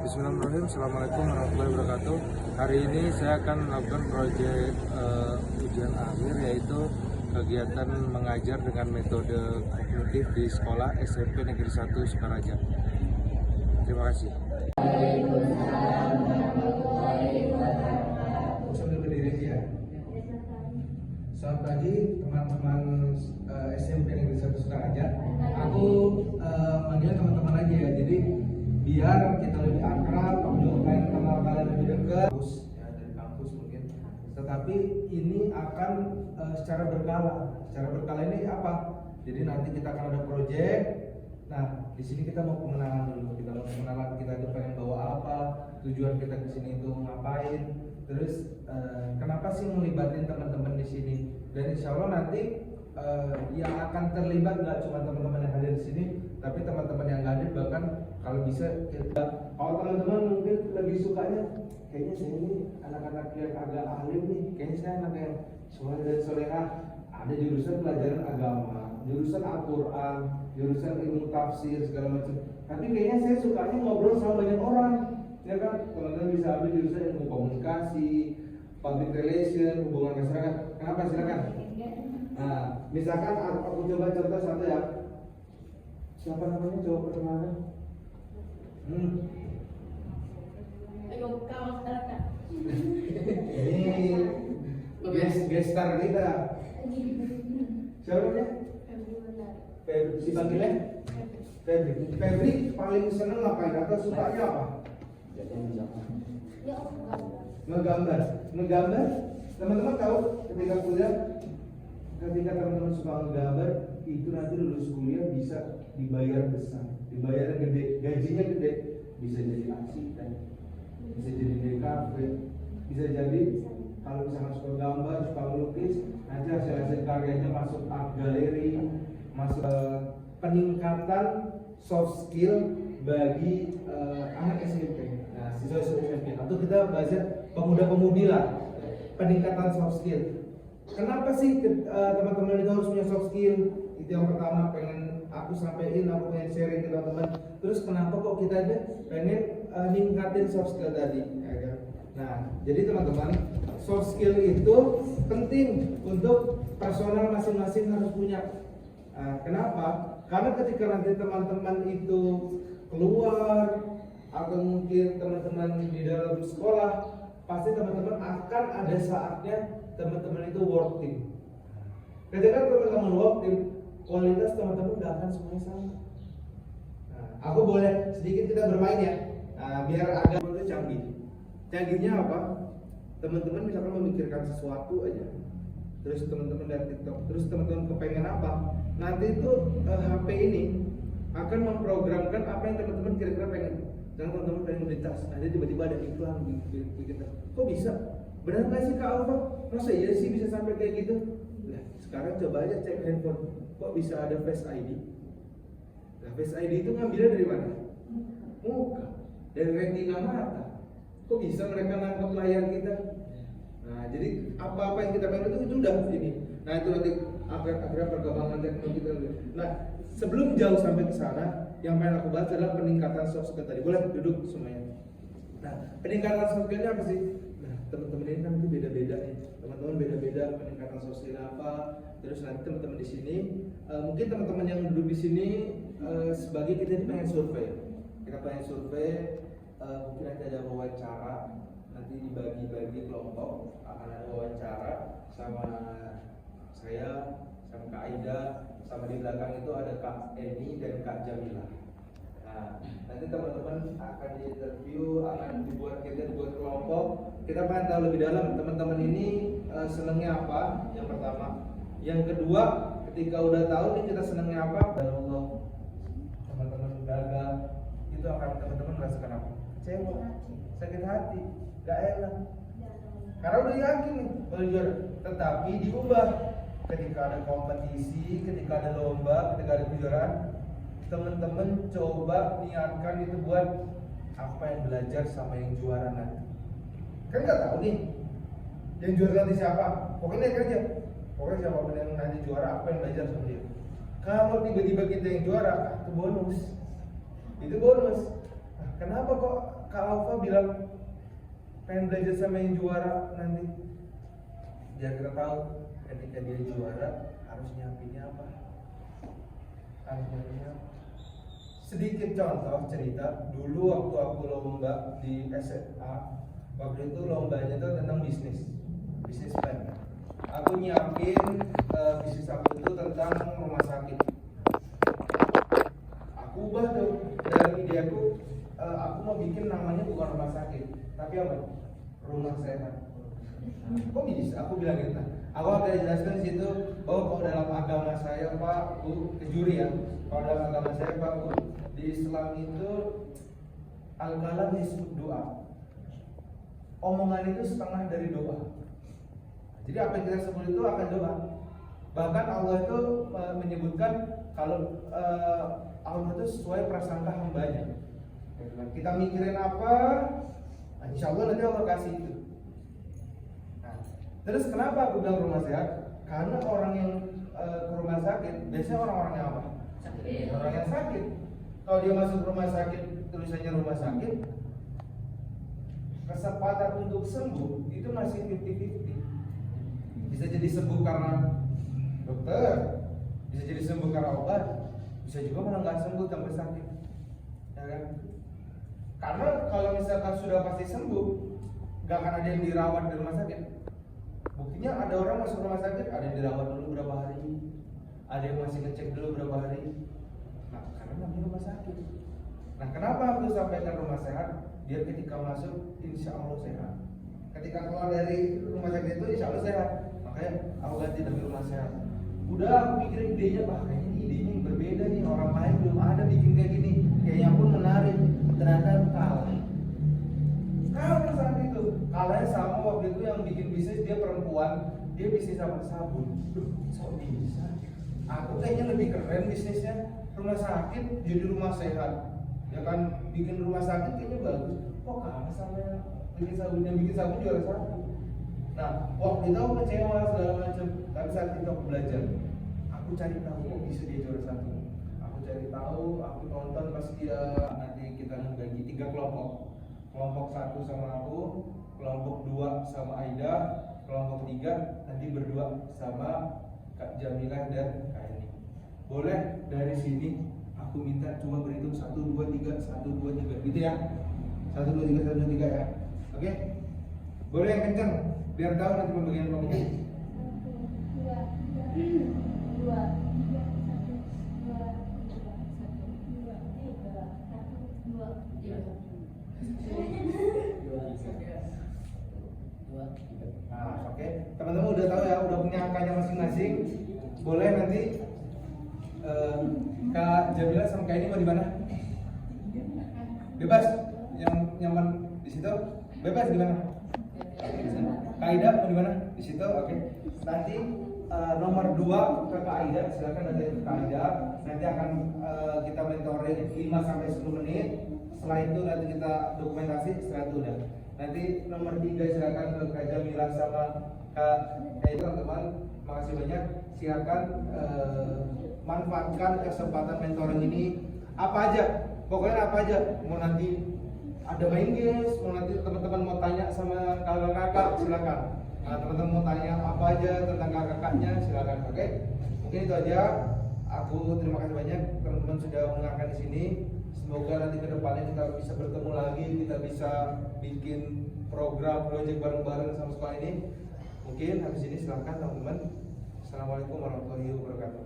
Bismillahirrahmanirrahim. Assalamualaikum warahmatullahi wabarakatuh. Hari ini saya akan melakukan proyek ujian akhir, yaitu kegiatan mengajar dengan metode kognitif di sekolah SMP Negeri 1 Sukaraja. Terima kasih. Sambil berdiri ya. Selamat pagi teman-teman SMP Negeri 1 Sukaraja. Aku manggil teman-teman aja ya. Jadi biar kita lebih akrab, aku juga pengen kenal kalian lebih dekat. Ya, dari kampus mungkin. Tetapi ini akan secara berkala. Secara berkala ini apa? Jadi nanti kita akan ada proyek. Nah, di sini kita mau pengenalan dulu. Kita mau pengenalan, kita itu pengen bawa apa, tujuan kita ke sini itu ngapain. Terus kenapa sih melibatin teman-teman di sini? Dan insya Allah nanti yang akan terlibat nggak cuma teman-teman yang hadir di sini, tapi teman-teman yang nggak hadir bahkan kalau bisa kita. Kalau teman-teman mungkin lebih sukanya, kayaknya saya ini anak-anak yang agak alim nih, kayaknya saya anak yang soleh dan solehah. Ada jurusan pelajaran agama, jurusan Al-Quran, jurusan ilmu tafsir segala macam. Tapi kayaknya saya sukanya ngobrol sama banyak orang, ya kan? Teman-teman bisa ambil jurusan ilmu komunikasi, public relation, hubungan masyarakat. Kenapa? Silakan. Nah, misalkan aku coba contoh satu ya. Siapa namanya? Coba perkenalan. Ini gestar kita. Siapa namanya? Febri. Dipanggilnya? Febri. Febri paling seneng ngapain atau sukanya apa? Ngegambar. Ngegambar. Teman-teman tahu ketika kuliah, ketika teman-teman suka ngegambar, itu nanti lulus kuliah bisa dibayar besar, dibayar gede, gajinya gede, bisa jadi asisten, bisa jadi DKV, bisa jadi kalau misalnya suka gambar, suka melukis, nanti hasil karyanya masuk art gallery, masuk peningkatan soft skill bagi anak SMP. Nah, siswa SMP atau kita bahasnya pemuda-pemudi lah, peningkatan soft skill. Kenapa sih teman-teman itu harus punya soft skill? Itu yang pertama pengen aku sampaikan, aku pengen sharing ke teman-teman. Terus kenapa kok kita aja pengen ningkatin soft skill tadi? Ya kan? Nah, jadi teman-teman, soft skill itu penting untuk personal masing-masing harus punya. Kenapa? Karena ketika nanti teman-teman itu keluar atau mungkin teman-teman di dalam sekolah, pasti teman-teman akan ada saatnya teman-teman itu work team. Ketika teman-teman work team, kualitas teman-teman gak akan semuanya sama. Nah, aku boleh sedikit kita bermain ya, biar agak canggih. Canggihnya apa? Teman-teman misalkan memikirkan sesuatu aja, terus teman-teman lihat TikTok, terus teman-teman kepengen apa? Nanti itu HP ini akan memprogramkan apa yang teman-teman kira-kira pengen. Dan teman-teman pengen beli tas, nanti tiba-tiba ada iklan bikin tas. Kok bisa? Benar nggak sih Kak Alfa? Masa iya sih bisa sampai kayak gitu? Nah, sekarang coba aja cek handphone. Kok bisa ada Face ID? Nah, Face ID itu ngambilnya dari mana? Muka, dari retina mata. Kok bisa mereka nangkep layar kita? Nah, jadi apa-apa yang kita pengen itu udah ini. Nah, itu nanti akhirnya perkembangan teknologi kita. Nah, sebelum jauh sampai ke sana, yang pengen aku bahas adalah peningkatan soft skill tadi. Boleh duduk semuanya. Nah, peningkatan soft skill-nya apa sih? Nah, teman-teman ini nanti beda-beda nih. Teman-teman beda-beda peningkatan soft skill apa. Terus nanti teman-teman di sini, mungkin teman-teman yang duduk di sini sebagai kita ini pengen survei. Kita pengen survei, mungkin nanti ada wawancara. Nanti dibagi-bagi kelompok, akan ada wawancara sama saya, sama Kak Aida, sama di belakang itu ada Kak Eni dan Kak Jamila. Nah, nanti teman-teman akan di-interview, akan dibuat kelompok. Kita pengen tahu lebih dalam teman-teman ini senangnya apa? Yang pertama. Yang kedua, ketika udah tahu nih kita senangnya apa, dan Allah teman-teman gagal, itu akan teman-teman merasakan apa? Kecewa, sakit hati, gak enak. Karena udah yakin nih kalau juara, tetapi diubah. Ketika ada kompetisi, ketika ada lomba, ketika ada kejuaraan, teman-teman coba niatkan itu buat apa yang belajar sama yang juara nanti. Kan nggak tahu nih, yang juara nanti siapa? Pokoknya lihat aja. Pokoknya siapa yang nanti juara, apa yang belajar sama dia. Kalau tiba-tiba kita yang juara, itu bonus. Nah, kenapa kok Kak Alfa bilang pengen belajar sama yang juara nanti. Biar kita tahu ketika dia juara harus nyiapinnya apa. Sedikit contoh cerita, dulu waktu aku lomba di SMA, waktu itu lombanya itu tentang bisnis plan. Aku nyiapin bisnis aku itu tentang rumah sakit. Aku ubah tuh dari ide aku mau bikin namanya bukan rumah sakit, tapi apa? Rumah sehat. Kok bisa? Aku bilang gitu. Aku akan jelaskan di situ bahwa kalau dalam agama saya Pak Bu, kejuri ya. Kalau dalam agama saya Pak Bu, di Islam itu al-kalam disebut doa. Omongan itu setengah dari doa. Jadi apa yang kita sebut itu akan doa. Bahkan Allah itu menyebutkan kalau Allah itu sesuai prasangka hambanya. Kita mikirin apa, insya Allah nanti Allah kasih itu. Terus kenapa aku bilang rumah sehat? Karena orang yang ke rumah sakit biasanya orang-orang yang apa? Sakit. Orang yang sakit. Kalau dia masuk rumah sakit, tulisannya rumah sakit, kesempatan untuk sembuh itu masih 50-50. Bisa jadi sembuh karena dokter, bisa jadi sembuh karena obat, bisa juga malah nggak sembuh tambah sakit, ya kan? Karena kalau misalkan sudah pasti sembuh, nggak akan ada yang dirawat di rumah sakit. Buktinya ada orang masuk rumah sakit, ada yang dirawat dulu berapa hari, ada yang masih ngecek dulu berapa hari. Nah, karena namanya rumah sakit. Nah, kenapa aku sampaikan rumah sehat? Biar ketika masuk, insya Allah sehat. Ketika keluar dari rumah sakit itu, insya Allah sehat. Makanya aku ganti dari rumah sehat. Udah aku pikirin idenya, Pak, kayaknya ini idenya yang berbeda nih. Orang lain belum ada bikin kayak gini. Kayaknya pun menarik. Ternyata kalah. Kalah saat itu. Kalahnya sama waktu itu yang bikin bisnis, dia perempuan, dia bisnis sama sabun. Duh, so bisa. Aku kayaknya lebih keren bisnisnya. Rumah sakit jadi rumah sehat. Ya kan, bikin rumah sakit kayaknya bagus. Kok kalah sama yang bikin sabun? Yang bikin sabun juara satu. Nah, waktu itu aku kecewa segala macam. Tapi saat itu aku belajar, aku cari tahu kok bisa dia juara satu. Aku cari tahu, aku nonton pas dia nanti kita membagi 3 kelompok. Kelompok 1 sama aku, kelompok 2 sama Aida, kelompok 3 nanti berdua sama Kak Jamilah dan Kak Eni. Boleh dari sini aku minta cuma berhitung 1, 2, 3, 1, 2, 3 gitu ya. 1, 2, 3, 1, 2, 3 ya. Oke? Boleh yang kenceng biar tahu nanti pembagian kelompoknya. 1, 2, 3, 1, 2, 3. Nah, oke. Teman-teman udah tahu ya, udah punya angkanya masing-masing. Boleh nanti Kak Jamila sama Kak ini mau di mana? Bebas. Yang nyaman di situ. Bebas di mana? Kak Aida mau di mana? Di situ. Oke. Nanti nomor 2 ke Kak Aida, silakan nanti ke Kak Aida. Nanti akan kita mentoring 5 sampai 10 menit. Setelah itu nanti kita dokumentasi, setelah itu udah. Nanti nomor 3 silakan ke Kak Jamila sama Kak Aida, teman-teman. Makasih banyak. Silakan manfaatkan kesempatan mentoring ini. Apa aja, pokoknya apa aja. Mau nanti ada main games, mau nanti teman-teman mau tanya sama kakak-kakak, silakan. Nah, teman-teman mau tanya apa aja tentang kakak-kakaknya, silakan. Oke? Mungkin itu aja. Aku terima kasih banyak teman-teman sudah mendengarkan di sini. Semoga nanti ke depannya kita bisa bertemu lagi, kita bisa bikin program project bareng-bareng sama sekolah ini. Mungkin habis ini silakan teman-teman. Assalamualaikum warahmatullahi wabarakatuh.